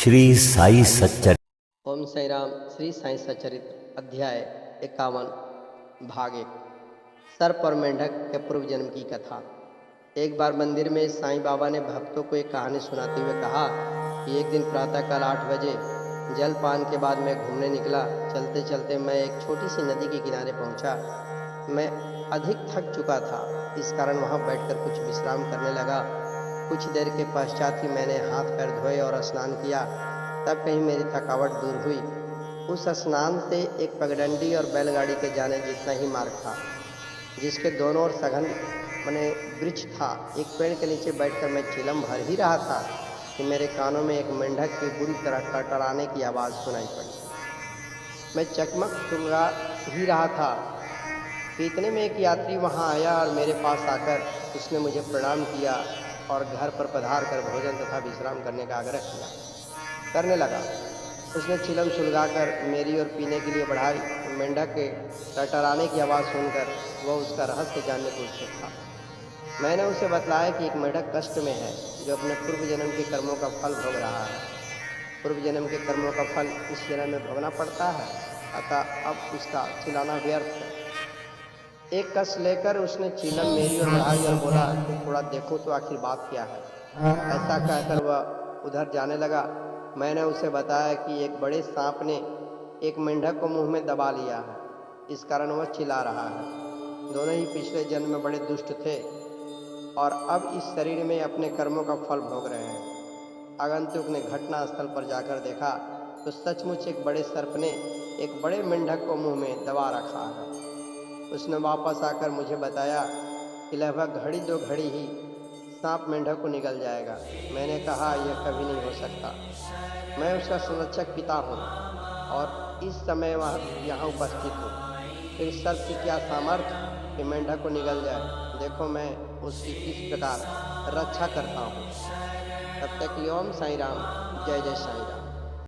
श्री साई सच्चर ओम साई राम। श्री साई सच्चरित्र अध्याय 51 भाग 1 सर्प और मेंढक के पूर्व जन्म की कथा। एक बार मंदिर में साईं बाबा ने भक्तों को एक कहानी सुनाते हुए कहा कि एक दिन प्रातःकाल 8 बजे जलपान के बाद मैं घूमने निकला। चलते चलते मैं एक छोटी सी नदी के किनारे पहुंचा। मैं अधिक थक चुका था, इस कारण वहां बैठकर कुछ विश्राम करने लगा। कुछ देर के पश्चात ही मैंने हाथ पैर धोए और स्नान किया। तब कहीं मेरी थकावट दूर हुई। उस स्नान से एक पगडंडी और बैलगाड़ी के जाने जितना ही मार्ग था, जिसके दोनों ओर सघन मने वृक्ष था। एक पेड़ के नीचे बैठकर मैं चिलम भर ही रहा था कि मेरे कानों में एक मेंढक की बुरी तरह टड़टड़ाने की आवाज़ सुनाई पड़ी। मैं चकमक सुलगा ही रहा था कि इतने में एक यात्री वहां आया और मेरे पास आकर उसने मुझे प्रणाम किया और घर पर पधार कर भोजन तथा विश्राम करने का आग्रह करने लगा। उसने चिलम सुलगाकर मेरी ओर पीने के लिए बढ़ाई। मेंढक के टटराने की आवाज़ सुनकर वह उसका रहस्य जानने को उत्सुक था। मैंने उसे बतलाया कि एक मेंढक कष्ट में है, जो अपने पूर्व जन्म के कर्मों का फल भोग रहा है। पूर्व जन्म के कर्मों का फल इस जन्म में भोगना पड़ता है, अतः अब उसका चिल्लाना व्यर्थ है। एक कस लेकर उसने चिलम मेरी ओर बढ़ाई और बोला, थोड़ा देखो तो आखिर बात क्या है। ऐसा कहकर वह उधर जाने लगा। मैंने उसे बताया कि एक बड़े सांप ने एक मेंढक को मुंह में दबा लिया है, इस कारण वह चिल्ला रहा है। दोनों ही पिछले जन्म में बड़े दुष्ट थे और अब इस शरीर में अपने कर्मों का फल भोग रहे हैं। आगंतुक ने घटना स्थल पर जाकर देखा तो सचमुच एक बड़े सर्प ने एक बड़े मेंढक को मुंह में दबा रखा है। उसने वापस आकर मुझे बताया कि लगभग घड़ी 2 घड़ी ही सांप मेंढक को निगल जाएगा। मैंने कहा, यह कभी नहीं हो सकता। मैं उसका संरक्षक पिता हूँ और इस समय वह यहाँ उपस्थित हूँ। फिर सर्प की क्या सामर्थ्य कि मेंढक को निगल जाए। देखो मैं उसकी किस प्रकार रक्षा करता हूँ। तब तक ओम साई राम। जय जय साई राम।